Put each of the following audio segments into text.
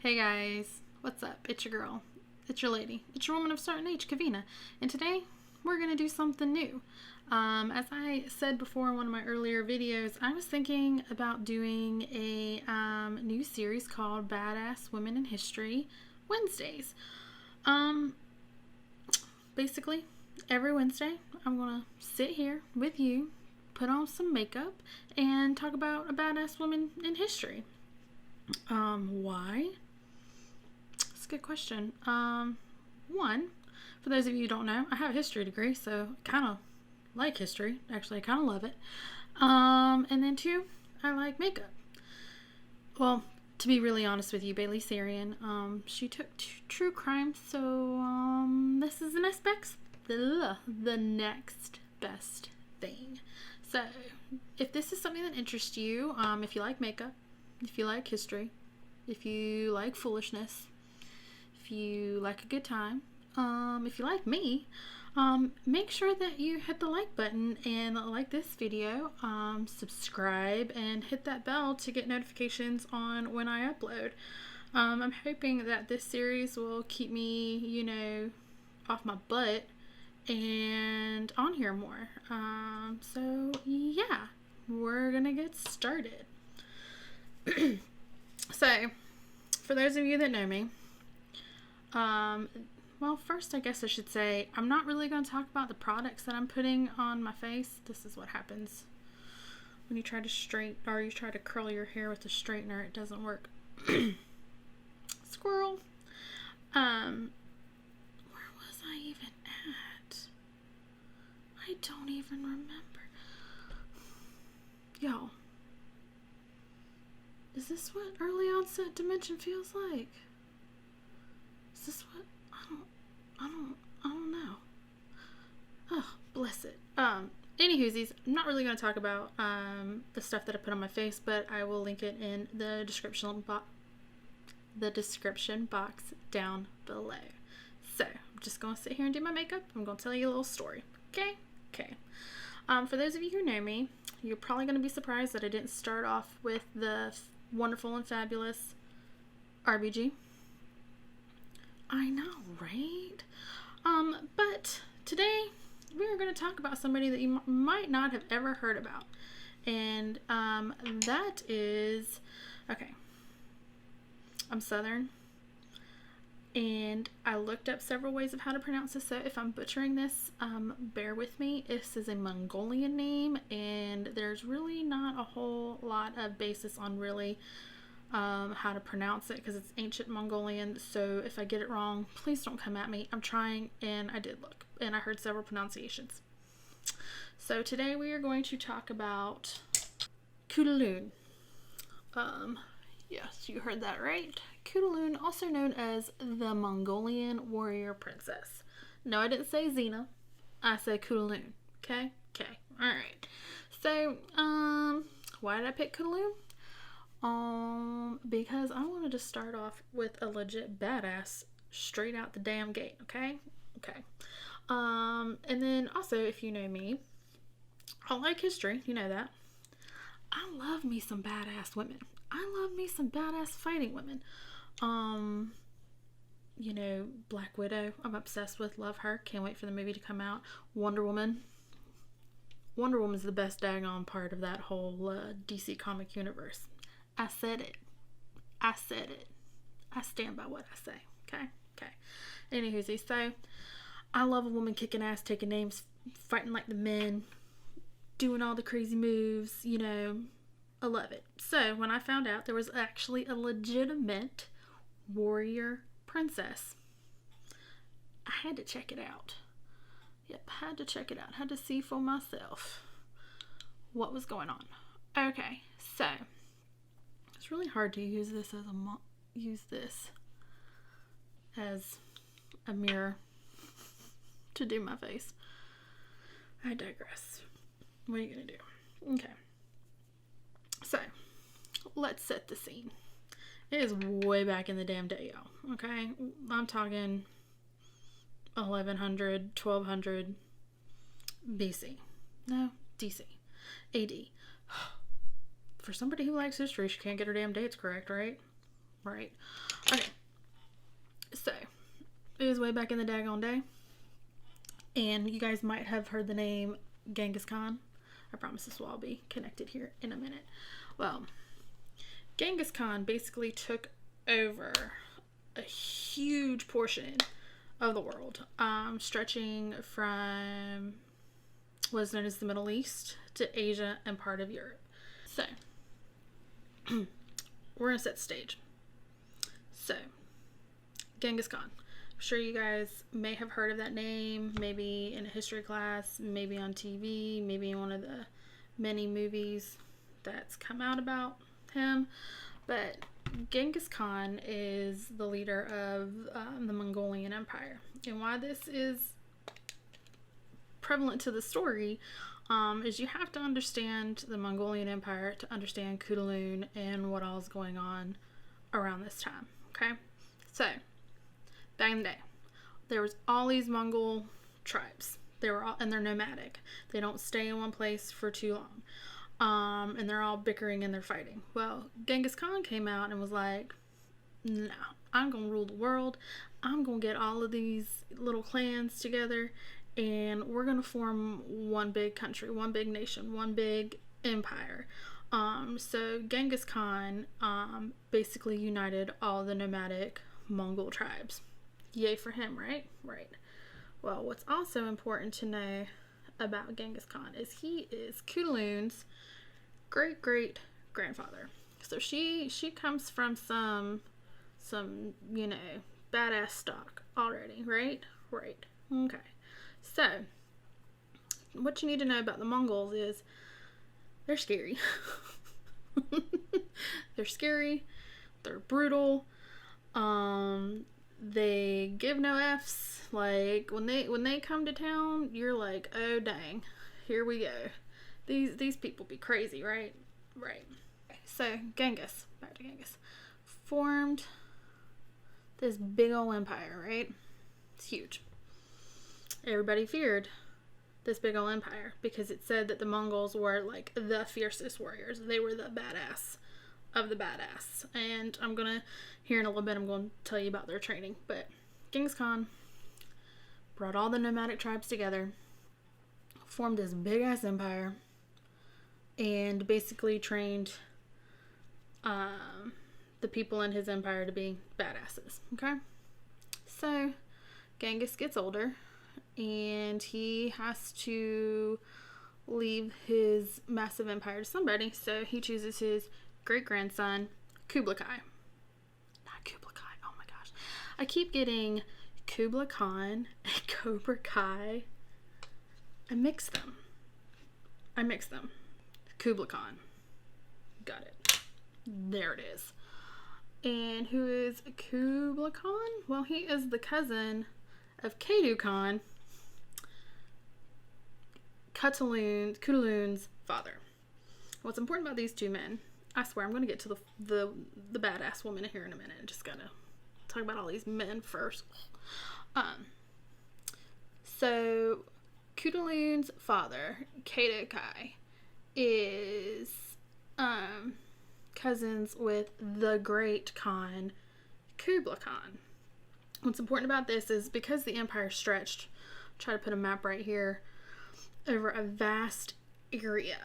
Hey guys, what's up? It's your girl. It's your lady. It's your woman of certain age, Kevina. And today we're going to do something new. As I said before in one of my earlier videos, I was thinking about doing a new series called Badass Women in History Wednesdays. Basically, every Wednesday I'm going to sit here with you, put on some makeup, and talk about a badass woman in history. Why? That's a good question. One, for those of you who don't know, I have a history degree, so I kind of like history. Actually, I kind of love it. And then two, I like makeup. Well, to be really honest with you, Bailey Sarian, she took true crime, so this is the next best thing. So, if this is something that interests you, if you like makeup, if you like history, if you like foolishness, if you like a good time, if you like me, make sure that you hit the like button and like this video, subscribe, and hit that bell to get notifications on when I upload. I'm hoping that this series will keep me, off my butt and on here more. So yeah, we're gonna get started. So, for those of you that know me, well, first I guess I should say I'm not really going to talk about the products that I'm putting on my face. This is what happens when you try to curl your hair with a straightener. It doesn't work. Squirrel. Where was I even at? I don't even remember. Y'all, is this what early onset dementia feels like? Is this what? I don't know. Oh, bless it. Anywhoosies, I'm not really going to talk about the stuff that I put on my face, but I will link it in the description box down below. So, I'm just going to sit here and do my makeup. I'm going to tell you a little story. Okay? For those of you who know me, you're probably going to be surprised that I didn't start off with the wonderful and fabulous RBG. I know, right? But today we're going to talk about somebody that you might not have ever heard about. And that is, okay, I'm Southern, and I looked up several ways of how to pronounce this, so if I'm butchering this, bear with me. This is a Mongolian name, and there's really not a whole lot of basis on really how to pronounce it, because it's ancient Mongolian, so if I get it wrong, please don't come at me. I'm trying, and I did look, and I heard several pronunciations. So today we are going to talk about Khutulun. Yes, you heard that right. Khutulun, also known as the Mongolian warrior princess. No, I didn't say Xena. I said Khutulun. Okay? Alright. So, why did I pick Khutulun? Because I wanted to start off with a legit badass straight out the damn gate, okay? And then also, if you know me, I like history, you know that. I love me some badass women. I love me some badass fighting women. Black Widow, I'm obsessed with, love her, can't wait for the movie to come out. Wonder Woman's the best daggone part of that whole DC comic universe. I said it. I stand by what I say. Okay. Anywho, so I love a woman kicking ass, taking names, fighting like the men, doing all the crazy moves, I love it. So when I found out there was actually a legitimate warrior princess, I had to check it out. Yep, had to check it out. Had to see for myself what was going on. Okay, so it's really hard to use this as a mirror to do my face. I digress. What are you gonna do? Okay. So, let's set the scene. It is way back in the damn day, y'all. Okay? I'm talking 1100, 1200 BC. No, DC. AD. For somebody who likes history, she can't get her damn dates correct, right? right? Okay. So, it was way back in the daggone day. And you guys might have heard the name Genghis Khan. I promise this will all be connected here in a minute. Well, Genghis Khan basically took over a huge portion of the world, stretching from what is known as the Middle East to Asia and part of Europe. So, we're going to set the stage. So, Genghis Khan. I'm sure you guys may have heard of that name, maybe in a history class, maybe on TV, maybe in one of the many movies that's come out about him. But Genghis Khan is the leader of the Mongolian Empire. And why this is prevalent to the story is you have to understand the Mongolian Empire to understand Khutulun and what all is going on around this time. Okay? So, back in the day, there was all these Mongol tribes. They're nomadic. They don't stay in one place for too long. And they're all bickering and they're fighting. Well, Genghis Khan came out and was like, no, I'm going to rule the world. I'm going to get all of these little clans together and we're going to form one big country, one big nation, one big empire. So Genghis Khan basically united all the nomadic Mongol tribes. Yay for him, right? Right. Well, what's also important to know about Genghis Khan is he is Khutulun's great-great-grandfather. So she comes from some badass stock already, right? Right. Okay. So, what you need to know about the Mongols is they're scary. They're scary. They're brutal. They give no F's. Like when they come to town, you're like, oh dang, here we go. These people be crazy, right? Right. So back to Genghis, formed this big old empire, right? It's huge. Everybody feared this big old empire because it said that the Mongols were like the fiercest warriors. They were the badass of the badass. And I'm gonna, here in a little bit, I'm going to tell you about their training. But Genghis Khan brought all the nomadic tribes together, formed this big ass empire, and basically trained the people in his empire to be badasses. Okay? So Genghis gets older and he has to leave his massive empire to somebody. So he chooses his great-grandson, Kublai Kai. Not Kublai Kai. Oh my gosh. I keep getting Kublai Khan and Cobra Kai. I mix them. Kublai Khan. Got it. There it is. And who is Kublai Khan? Well, he is the cousin of Kadu Khan, Khutulun's father. What's important about these two men, I swear I'm going to get to the badass woman here in a minute. I just gotta talk about all these men first. So Khutulun's father, Kadu Kai, is cousins with the great Khan, Kublai Khan. What's important about this is because the empire stretched, try to put a map right here, over a vast area,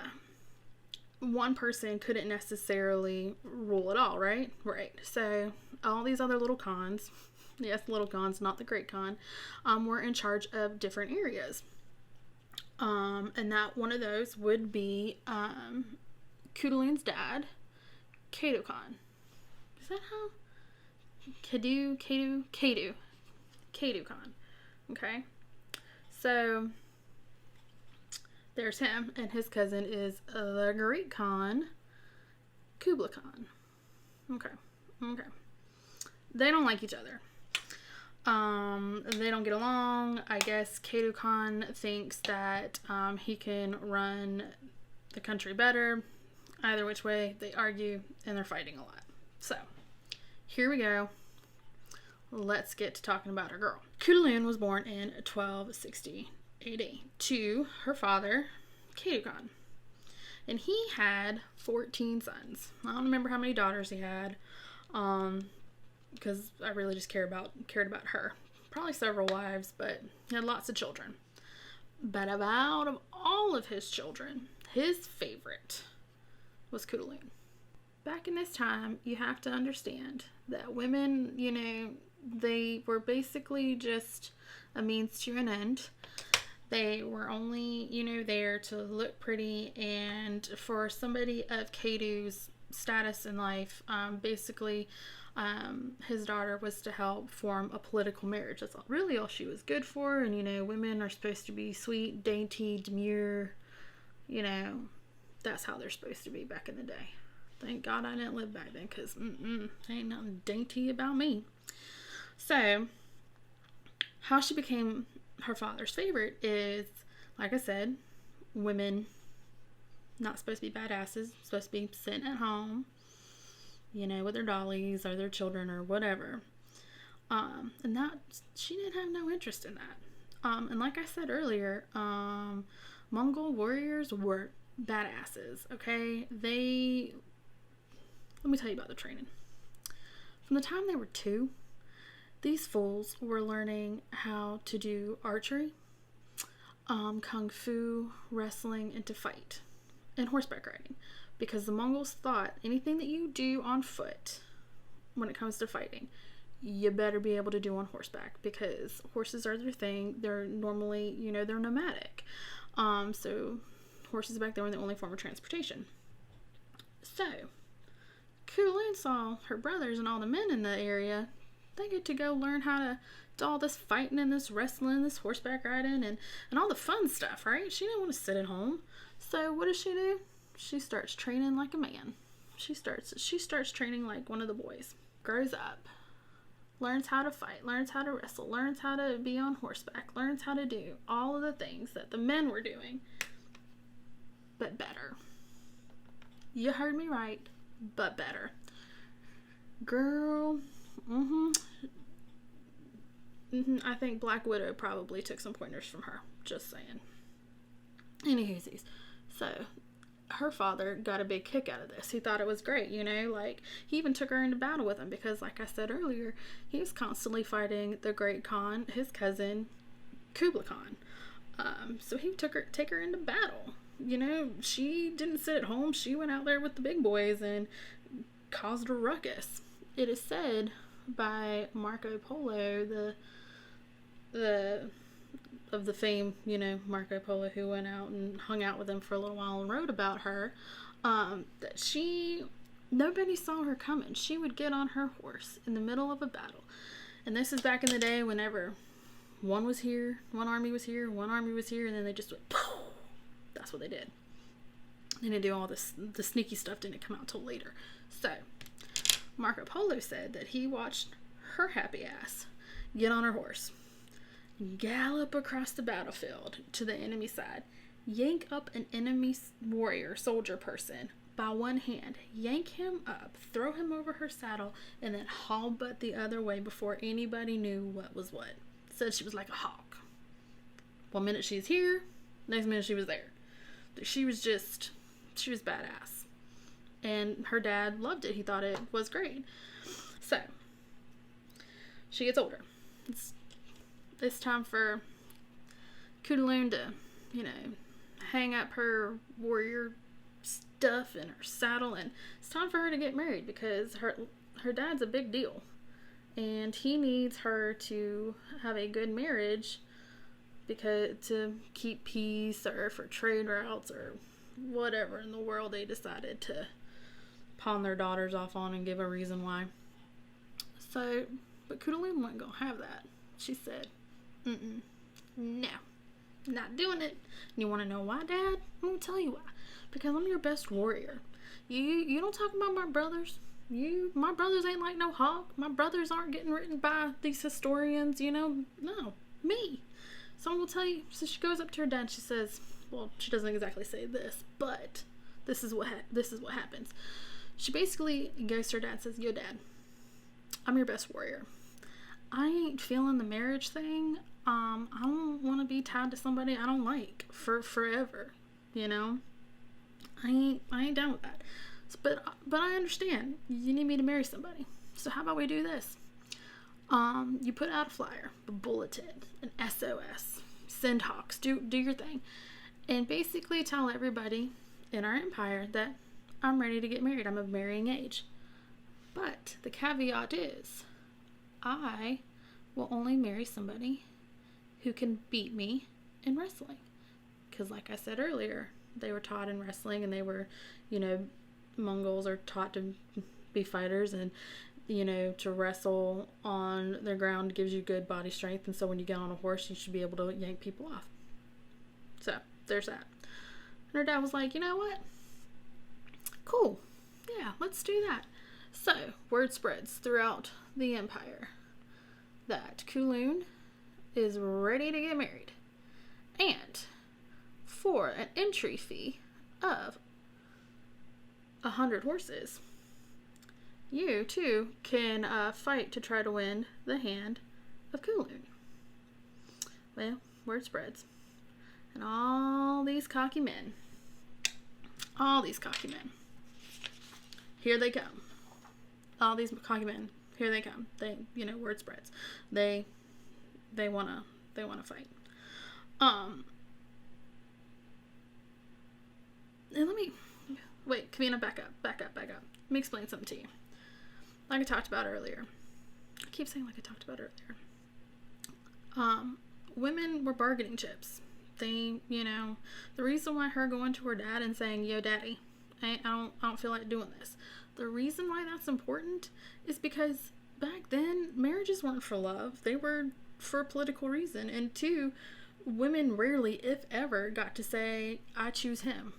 one person couldn't necessarily rule it all, right? Right. So all these other little Khans, yes, little Khans, not the great Khan, were in charge of different areas. And that one of those would be Khutulun's dad, Kadu Khan. Is that how? Kadu Khan. Okay. So there's him, and his cousin is the Great Khan, Kublai Khan. Okay. They don't like each other. They don't get along. I guess Kadu Khan thinks that he can run the country better. Either which way, they argue, and they're fighting a lot. So, here we go. Let's get to talking about our girl. Khutulun was born in 1260 AD to her father, Kadu Khan. And he had 14 sons. I don't remember how many daughters he had. Because I really just cared about her. Probably several wives, but he had lots of children. But out of all of his children, his favorite was Khutulun. Back in this time, you have to understand that women, they were basically just a means to an end. They were only, there to look pretty, and for somebody of Kedu's status in life, basically, his daughter was to help form a political marriage. That's really all she was good for. And, women are supposed to be sweet, dainty, demure. That's how they're supposed to be back in the day. Thank God I didn't live back then, because ain't nothing dainty about me. So, how she became her father's favorite is, like I said, women not supposed to be badasses, supposed to be sitting at home, with their dollies or their children or whatever. And that, she didn't have no interest in that. And like I said earlier, Mongol warriors were badasses, okay? Let me tell you about the training. From the time they were 2, these fools were learning how to do archery, kung fu, wrestling, and to fight, and horseback riding. Because the Mongols thought anything that you do on foot when it comes to fighting, you better be able to do on horseback, because horses are their thing. They're normally, they're nomadic. So horses back then were the only form of transportation. So Khutulun saw her brothers and all the men in the area. They get to go learn how to do all this fighting and this wrestling, this horseback riding, and all the fun stuff, right? She didn't want to sit at home. So what does she do? She starts training like a man. She starts training like one of the boys. Grows up. Learns how to fight. Learns how to wrestle. Learns how to be on horseback. Learns how to do all of the things that the men were doing. But better. You heard me right. But better. Girl. I think Black Widow probably took some pointers from her. Just saying. Anywhoosies. So, her father got a big kick out of this. He thought it was great, he even took her into battle with him because, like I said earlier, he was constantly fighting the Great Khan, his cousin, Kublai Khan. So he take her into battle. She didn't sit at home. She went out there with the big boys and caused a ruckus. It is said by Marco Polo, of the fame, Marco Polo, who went out and hung out with him for a little while and wrote about her, that nobody saw her coming. She would get on her horse in the middle of a battle. And this is back in the day whenever one was here, one army was here, and then they just went, poof. That's what they did. They didn't do all the sneaky stuff didn't come out till later. So, Marco Polo said that he watched her happy ass get on her horse, gallop across the battlefield to the enemy side, yank up an enemy warrior, soldier person by one hand, yank him up, throw him over her saddle, and then haul butt the other way before anybody knew what was what. Said she was like a hawk. One minute she's here, next minute she was there. She was badass. And her dad loved it. He thought it was great. So, she gets older. It's time for Khutulun to, hang up her warrior stuff in her saddle, and it's time for her to get married because her dad's a big deal. And he needs her to have a good marriage because to keep peace or for trade routes or whatever in the world they decided to pawn their daughters off on and give a reason why. So, but Khutulun wasn't going to have that. She said, no, not doing it. You want to know why, Dad? I'm going to tell you why. Because I'm your best warrior. You don't talk about my brothers. My brothers ain't like no hawk. My brothers aren't getting written by these historians, No, me. So I'm going to tell you. So she goes up to her dad and she says, well, she doesn't exactly say this, but this is what happens. She basically goes to her dad and says, yo, Dad, I'm your best warrior. I ain't feeling the marriage thing. I don't want to be tied to somebody I don't like for forever, I ain't down with that. But I understand. You need me to marry somebody. So how about we do this? You put out a flyer, a bulletin, an SOS, send hawks, do your thing, and basically tell everybody in our empire that I'm ready to get married. I'm of marrying age. But the caveat is, I will only marry somebody who can beat me in wrestling. Because like I said earlier, they were taught in wrestling, and they were, Mongols are taught to be fighters, and to wrestle on the ground gives you good body strength, and so when you get on a horse, you should be able to yank people off. So, there's that. And her dad was like, you know what? Cool. Yeah, let's do that. So, word spreads throughout the empire that Khutulun is ready to get married. And for an entry fee of 100 horses, you too can fight to try to win the hand of Khutulun. Well, word spreads. And all these cocky men, here they come. All these cocky men, here they come. They, word spreads. They wanna fight. And wait, Kevina, back up. Let me explain something to you. Like I talked about earlier. I keep saying like I talked about earlier. Women were bargaining chips. They, the reason why her going to her dad and saying, yo, daddy, I don't feel like doing this. The reason why that's important is because back then, marriages weren't for love. They were for a political reason. And two, women rarely, if ever, got to say, I choose him.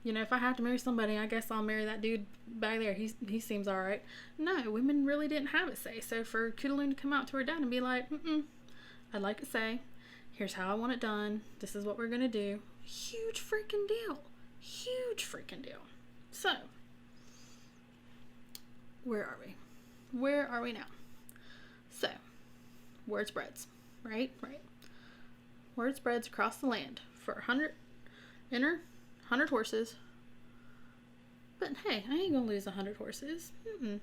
If I have to marry somebody, I guess I'll marry that dude back there. He seems all right. No, women really didn't have a say. So for Khutulun to come out to her dad and be like, I'd like to say, here's how I want it done. This is what we're going to do. Huge freaking deal. So, where are we now? So, word spreads, right? Word spreads across the land for 100 horses. But hey, I ain't gonna lose 100 horses. No.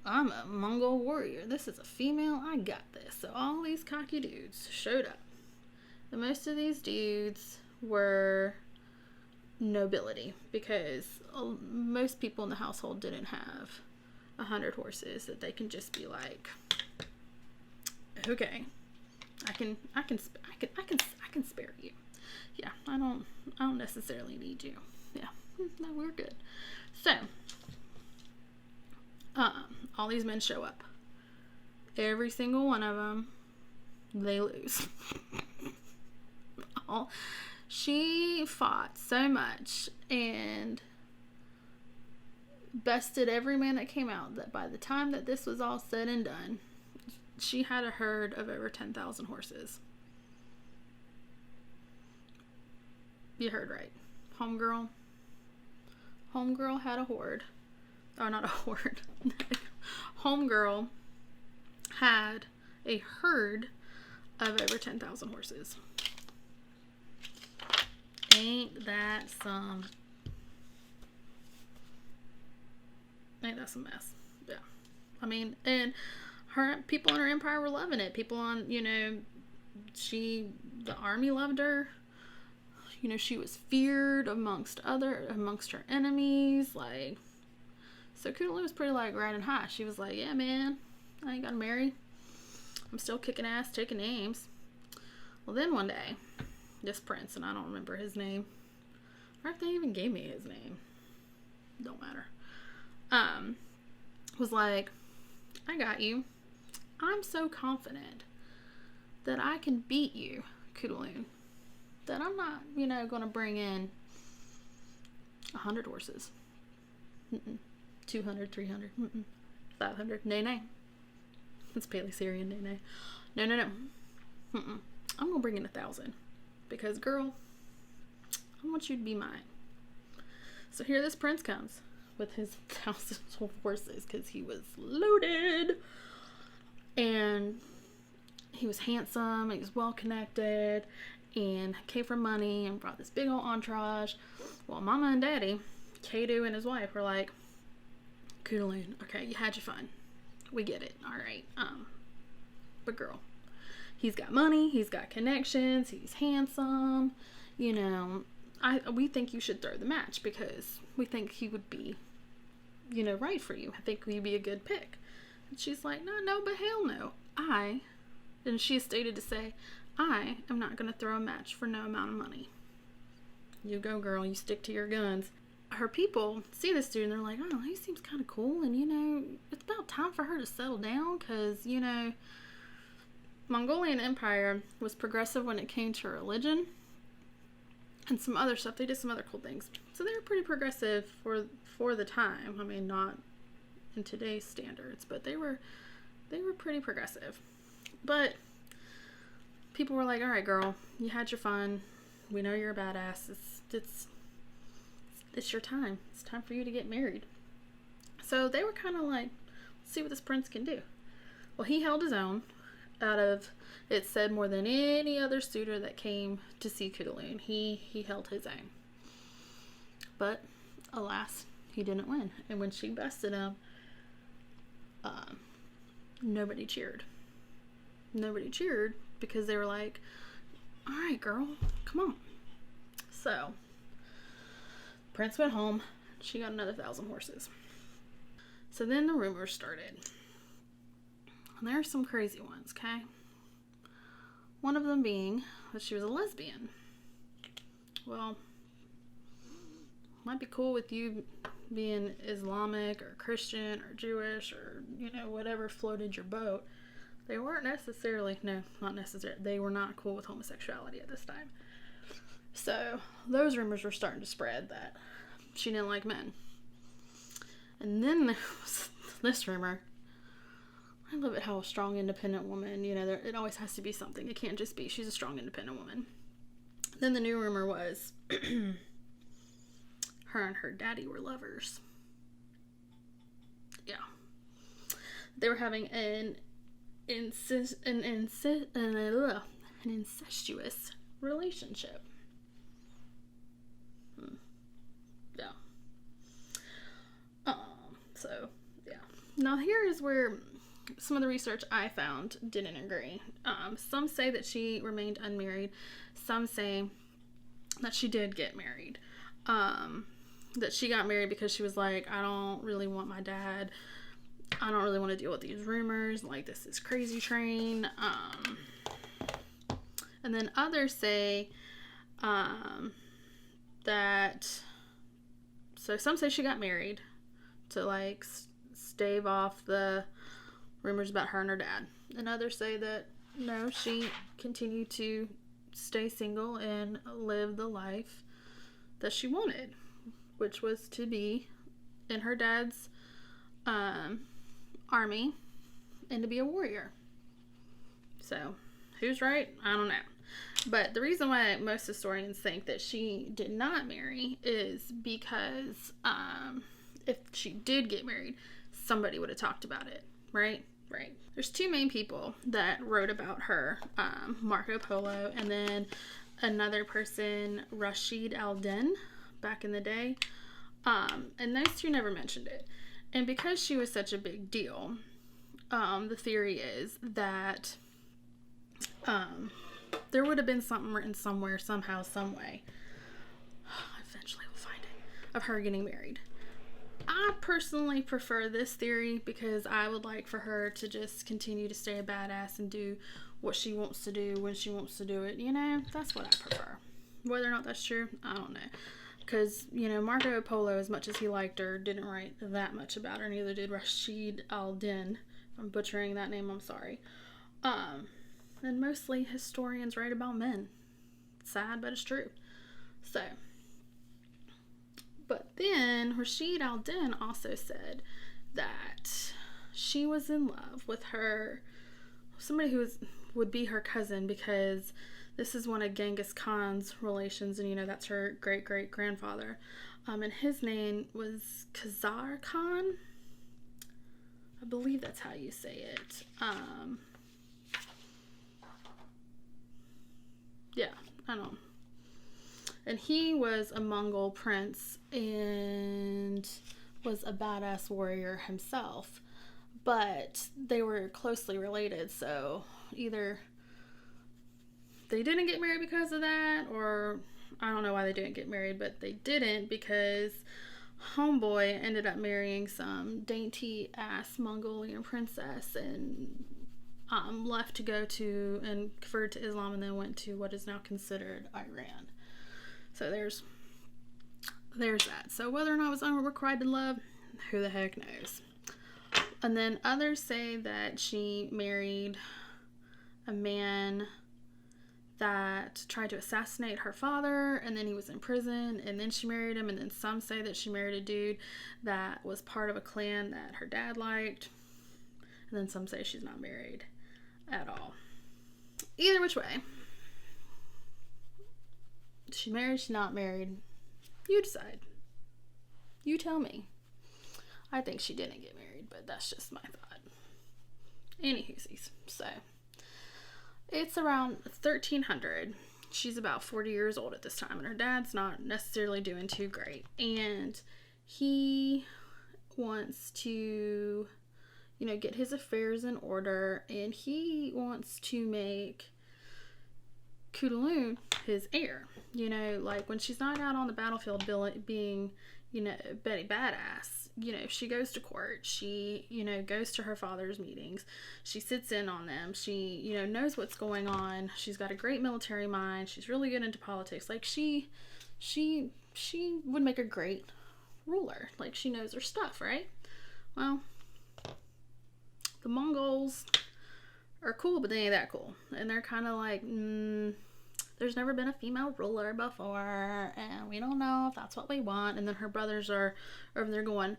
I'm a Mongol warrior. This is a female. I got this. So all these cocky dudes showed up. And most of these dudes were nobility, because most people in the household didn't have 100 horses that they can just be like, okay, I can spare you. Yeah, I don't necessarily need you. Yeah, no, we're good. So, all these men show up. Every single one of them, they lose. She fought so much and bested every man that came out that by the time that this was all said and done, she had a herd of over 10,000 horses. You heard right. Homegirl had a horde. Oh, not a horde. Homegirl had a herd of over 10,000 horses. Ain't that some mess? Yeah. I mean, and her people in her empire were loving it. People on, the army loved her. She was feared amongst her enemies. Like, so Khutulun was pretty like riding high. She was like, yeah, man, I ain't gotta marry. I'm still kicking ass, taking names. Well, then one day, this prince, and I don't remember his name, or if they even gave me his name, don't matter, was like, I got you. I'm so confident that I can beat you, Khutulun, that I'm not, gonna bring in 100 horses. 200, 300, 500, nay. It's Paley-Syrian, nay. No. I'm gonna bring in 1,000. Because, girl, I want you to be mine. So here this prince comes with his 1,000 horses, because he was loaded. And he was handsome, he was well connected, and came from money, and brought this big old entourage. Well, Mama and Daddy, Kadu and his wife, were like, Khutulun, okay, you had your fun. We get it, all right. But girl, he's got money, he's got connections, he's handsome, you know. We think you should throw the match because we think he would be, you know, right for you. I think he'd be a good pick. And she's like, no, but hell no. And she stated to say, I am not going to throw a match for no amount of money. You go, girl, you stick to your guns. Her people see this dude and they're like, oh, he seems kind of cool, and, you know, it's about time for her to settle down because, you know, Mongolian Empire was progressive when it came to religion and some other stuff. They did some other cool things. So they were pretty progressive for the time. I mean, not in today's standards, but they were pretty progressive. But people were like, all right, girl, you had your fun. We know you're a badass. It's your time. It's time for you to get married. So they were kind of like, let's see what this prince can do. Well, he held his own out of, it said, more than any other suitor that came to see Khutulun. He held his own. But, alas, he didn't win. And when she bested him, nobody cheered. Nobody cheered because they were like, all right, girl, come on. So, Prince went home. She got another 1,000 horses. So then the rumors started. And there are some crazy ones, okay? One of them being that she was a lesbian. Well, might be cool with you being Islamic or Christian or Jewish or, you know, whatever floated your boat. They weren't necessarily, no, not necessarily, they were not cool with homosexuality at this time. So, those rumors were starting to spread that she didn't like men. And then there was this rumor. I love it how a strong, independent woman, you know, it always has to be something. It can't just be, she's a strong, independent woman. Then the new rumor was her and her daddy were lovers. Yeah. They were having an incestuous relationship. Yeah. So, yeah. Now here is where some of the research I found didn't agree. Some say that she remained unmarried. Some say that she did get married. That she got married because she was like, I don't really want my dad. I don't really want to deal with these rumors. Like, this is crazy train. And then others say that... So some say she got married to, like, stave off the rumors about her and her dad. And others say that, no, she continued to stay single and live the life that she wanted, which was to be in her dad's army and to be a warrior. So, who's right? I don't know. But the reason why most historians think that she did not marry is because if she did get married, somebody would have talked about it, right? Right. There's two main people that wrote about her, Marco Polo, and then another person, Rashid al-Din, back in the day. And those two never mentioned it. And because she was such a big deal, the theory is that there would have been something written somewhere, somehow, some way. Eventually we'll find it. Of her getting married. I personally prefer this theory because I would like for her to just continue to stay a badass and do what she wants to do when she wants to do it. You know, that's what I prefer. Whether or not that's true, I don't know. Because, you know, Marco Polo, as much as he liked her, didn't write that much about her. Neither did Rashid al-Din. If I'm butchering that name, I'm sorry. And mostly historians write about men. It's sad, but it's true. So, but then Rashid al-Din also said that she was in love with somebody who would be her cousin, because this is one of Genghis Khan's relations, and you know that's her great-great-grandfather. And his name was Khazar Khan. I believe that's how you say it. Yeah, I don't know. And he was a Mongol prince and was a badass warrior himself, but they were closely related, so either they didn't get married because of that, or I don't know why they didn't get married, but they didn't because homeboy ended up marrying some dainty ass Mongolian princess and left to go to and converted to Islam and then went to what is now considered Iran. So there's that. So whether or not it was unrequited love, who the heck knows. And then others say that she married a man that tried to assassinate her father, and then he was in prison, and then she married him. And then some say that she married a dude that was part of a clan that her dad liked. And then some say she's not married at all. Either which way, she married, she's not married, you decide. You tell me. I think she didn't get married, but that's just my thought. Anywhoosies. So it's around 1300. She's about 40 years old at this time, and her dad's not necessarily doing too great. And he wants to, get his affairs in order, and he wants to make Khutulun his heir. Like when she's not out on the battlefield being, Betty Badass, she goes to court. She, goes to her father's meetings. She sits in on them. She, knows what's going on. She's got a great military mind. She's really good into politics. Like she would make a great ruler. Like she knows her stuff, right? Well, the Mongols are cool, but they ain't that cool. And they're kind of like, there's never been a female ruler before, and we don't know if that's what we want. And then her brothers are over there going,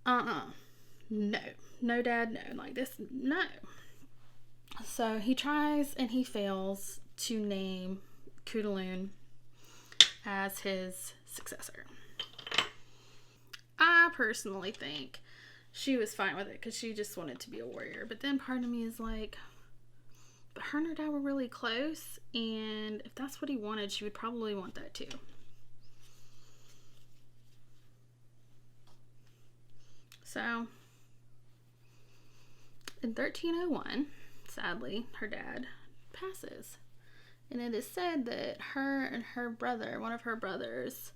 no dad, no, like this, no. So he tries and he fails to name Khutulun as his successor. I personally think she was fine with it because she just wanted to be a warrior. But then part of me is like, but her and her dad were really close, and if that's what he wanted, she would probably want that too. So, in 1301, sadly, her dad passes. And it is said that her and her brother, one of her brothers,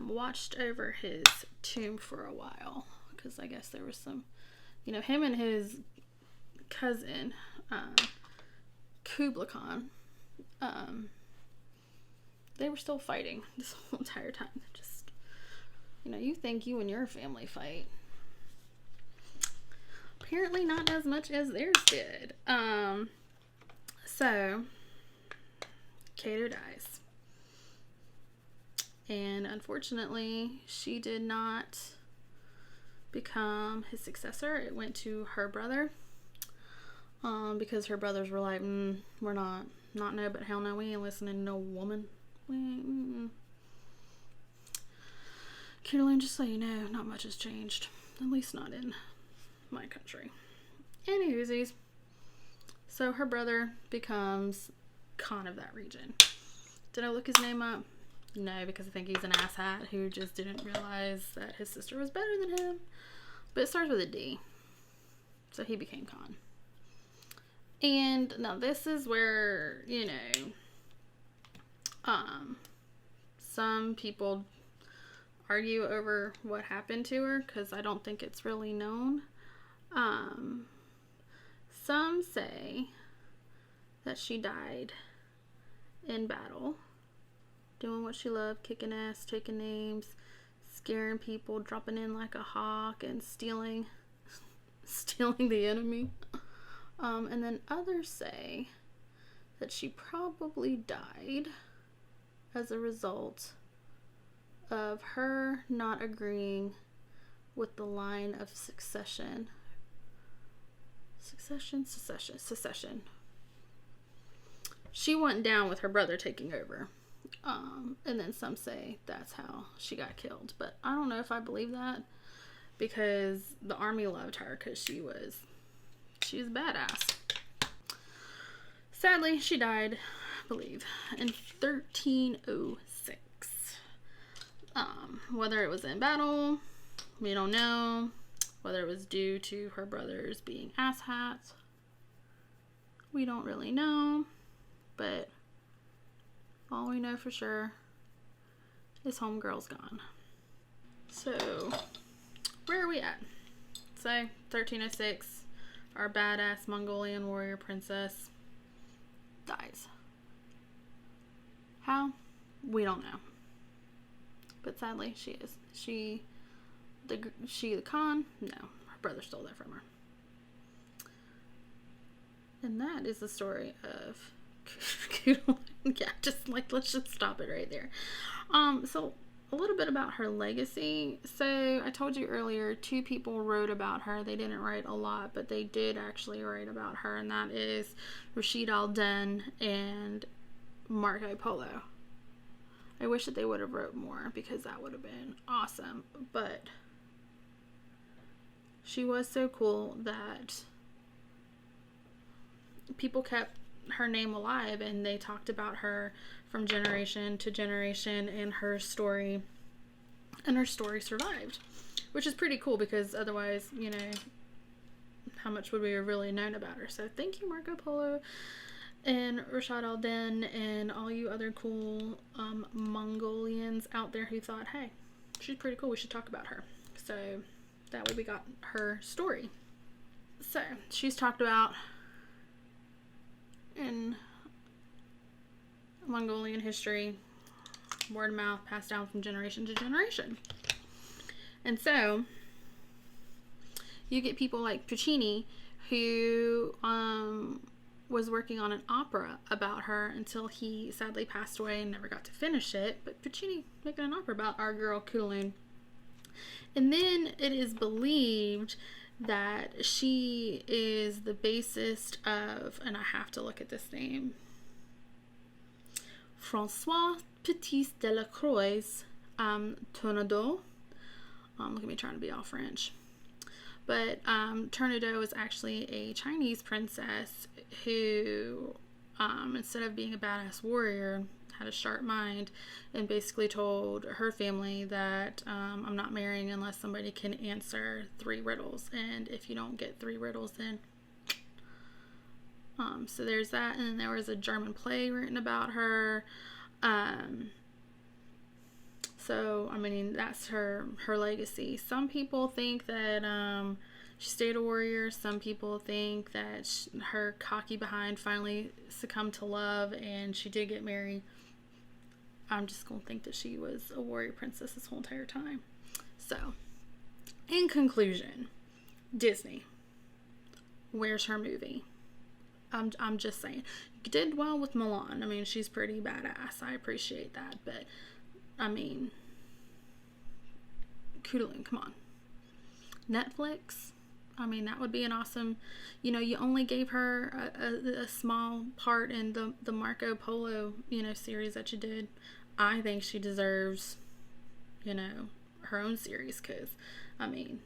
watched over his tomb for a while. Because I guess there was some, him and his cousin, Kublai Khan, they were still fighting this whole entire time. Just, you think you and your family fight. Apparently not as much as theirs did. So, Cato dies. And unfortunately, she did not become his successor. It went to her brother. Because her brothers were like, we're not no, but hell no, we ain't listening to no woman. Khutulun, just so you know, not much has changed. At least not in my country. Anywhoosies. So her brother becomes Khan of that region. Did I look his name up? No, because I think he's an asshat who just didn't realize that his sister was better than him. But it starts with a D. So he became Khan. And now this is where, some people argue over what happened to her because I don't think it's really known. Some say that she died in battle, doing what she loved, kicking ass, taking names, scaring people, dropping in like a hawk, and stealing the enemy. And then others say that she probably died as a result of her not agreeing with the line of succession. Secession. She went down with her brother taking over. And then some say that's how she got killed. But I don't know if I believe that, because the army loved her because she was badass. Sadly, she died, I believe, in 1306. Whether it was in battle, we don't know. Whether it was due to her brothers being asshats, we don't really know. But all we know for sure is homegirl's gone. So, where are we at? So, 1306, our badass Mongolian warrior princess dies. How? We don't know. But sadly, she is. She the Khan? No, her brother stole that from her. And that is the story of Khutulun. Yeah, just like, let's just stop it right there. So a little bit about her legacy. So I told you earlier, 2 people wrote about her. They didn't write a lot, but they did actually write about her, and that is Rashid al-Din and Marco Polo. I wish that they would have wrote more, because that would have been awesome. But she was so cool that people kept her name alive, and they talked about her from generation to generation, and her story survived, which is pretty cool, because otherwise, you know, how much would we have really known about her? So thank you, Marco Polo and Rashid al-Din and all you other cool Mongolians out there who thought, hey, she's pretty cool, we should talk about her. So that way we got her story. So she's talked about in Mongolian history, word of mouth, passed down from generation to generation. And so you get people like Puccini, who was working on an opera about her until he sadly passed away and never got to finish it. But Puccini making an opera about our girl Khutulun. And then it is believed that she is the bassist of, and I have to look at this name, François Petit de la Croix Tourneau. Look at me trying to be all French. But Tourneau is actually a Chinese princess who, instead of being a badass warrior, had a sharp mind and basically told her family that I'm not marrying unless somebody can answer 3 riddles, and if you don't get 3 riddles, then so there's that. And then there was a German play written about her. So I mean, that's her legacy. Some people think that she stayed a warrior. Some people think that her cocky behind finally succumbed to love and she did get married. I'm just gonna think that she was a warrior princess this whole entire time. So, in conclusion, Disney, where's her movie? I'm just saying, you did well with Mulan. I mean, she's pretty badass. I appreciate that, but I mean, Khutulun, come on. Netflix, I mean, that would be an awesome, you know, you only gave her a small part in the Marco Polo, you know, series that you did. I think she deserves, you know, her own series, because, I mean,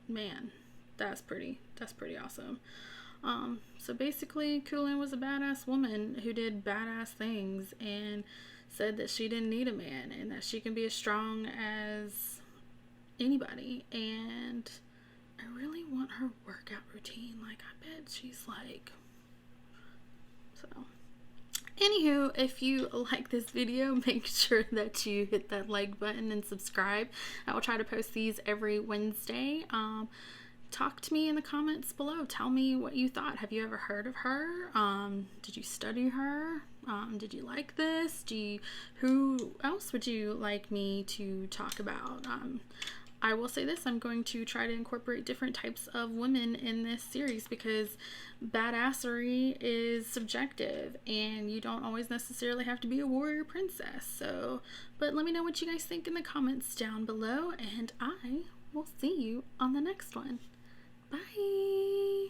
man, that's pretty awesome. So basically, Khutulun was a badass woman who did badass things and said that she didn't need a man and that she can be as strong as anybody. And I really want her workout routine. Like, I bet she's like, so. Anywho, if you like this video, make sure that you hit that like button and subscribe. I will try to post these every Wednesday. Talk to me in the comments below. Tell me what you thought. Have you ever heard of her? Did you study her? Did you like this? Who else would you like me to talk about? I will say this, I'm going to try to incorporate different types of women in this series, because badassery is subjective and you don't always necessarily have to be a warrior princess. So, but let me know what you guys think in the comments down below, and I will see you on the next one. Bye!